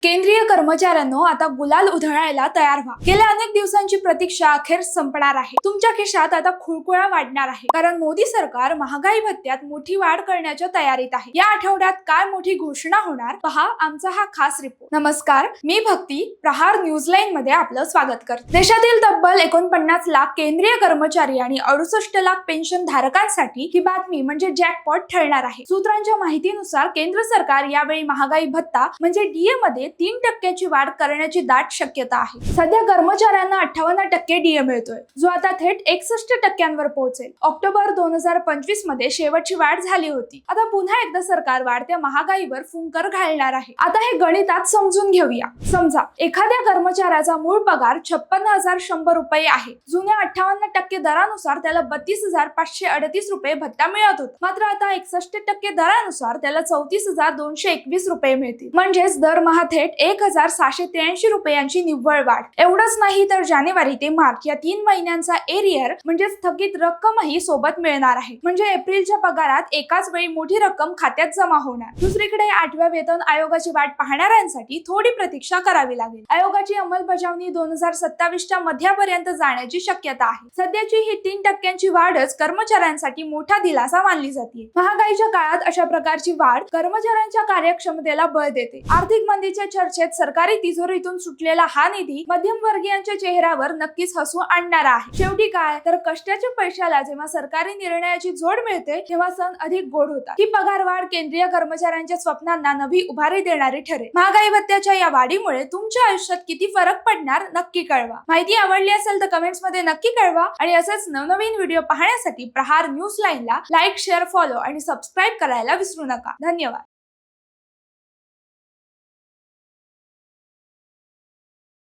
केंद्रीय कर्मचाऱ्यांनो आता गुलाल उधळायला तयार व्हा। गेल्या अनेक दिवसांची प्रतीक्षा अखेर संपणार आहे। तुमच्या खिशात आता खुळखुळा वाढणार आहे, कारण मोदी सरकार महागाई भत्त्यात मोठी वाढ करण्याच्या तयारीत आहे। या आठवड्यात काय मोठी घोषणा होणार, पहा आमचा हा खास रिपोर्ट। नमस्कार, मी भक्ती, प्रहार न्यूजलाईन मध्ये आपलं स्वागत करते। देशातील तब्बल 49 लाख केंद्रीय कर्मचारी आणि 68 लाख पेन्शन धारकांसाठी ही बातमी म्हणजे जॅकपॉट ठरणार आहे। सूत्रांच्या माहितीनुसार केंद्र सरकार यावेळी महागाई भत्ता म्हणजे डीए मध्ये 3% वाढ करण्याची दाट शक्यता आहे। सध्या कर्मचाऱ्यांना 58% डीए मिळतोय, जो आता थेट 61% पोहोचेल। ऑक्टोबर 2025 मध्ये शेवटची वाढ झाली होती। आता पुन्हा एकदा सरकार वाढत्या महागाईवर फुंकर घालणार आहे। आता हे गणितात समजून घेऊया। समजा एखाद्या कर्मचाऱ्याचा मूळ पगार 56,100 रुपये आहे। जुन्या 58% दरानुसार त्याला 32,538 रुपये भत्ता मिळत होता। मात्र आता 61% दरानुसार त्याला 34,221 रुपये मिळतील। म्हणजेच दरमहा थेट 1,683 रुपयांची निव्वळ वाढ। एवढंच नाही तर जानेवारी ते मार्च या 3 महिन्यांचा एरियर म्हणजे स्थगित रक्कमही सोबत मिळणार आहे। म्हणजे एप्रिलच्या पगारात एकाच वेळी मोठी रक्कम खात्यात जमा होणार। दुसरीकडे 8व्या वेतन आयोगाची वाट पाहणाऱ्यांसाठी थोडी प्रतीक्षा करावी लागेल। आयोगाची अंमलबजावणी 2027 च्या मध्यापर्यंत जाण्याची शक्यता आहे। सध्याची ही 3% वाढच कर्मचाऱ्यांसाठी मोठा दिलासा मानली जाते। महागाईच्या काळात अशा प्रकारची वाढ कर्मचाऱ्यांच्या कार्यक्षमतेला बळ देते। आर्थिक मंदीच्या चर्चेत सरकारी तिजोरीतून सुटलेला हा निधी मध्यमवर्गीयांच्या चेहऱ्यावर नक्कीच हसू आणणारा आहे। शेवटी काय तर कष्टाच्या पैशाला जेव्हा सरकारी निर्णयाची जोड मिळते, तेव्हा सण अधिक गोड होतात। ही पगारवाढ केंद्रीय कर्मचाऱ्यांच्या स्वप्नांना नवी उभारी देणारी ठरेल। महागाई भत्त्याच्या या वाढीमुळे तुमच्या आयुष्यात किती फरक पडणार नक्की कळवा। माहिती आवडली असेल तर कमेंट्स मध्ये नक्की कळवा आणि असेच नवनवीन व्हिडिओ पाहण्यासाठी प्रहार न्यूज लाईनला लाईक, शेअर, फॉलो आणि सबस्क्राईब करायला विसरू नका। धन्यवाद।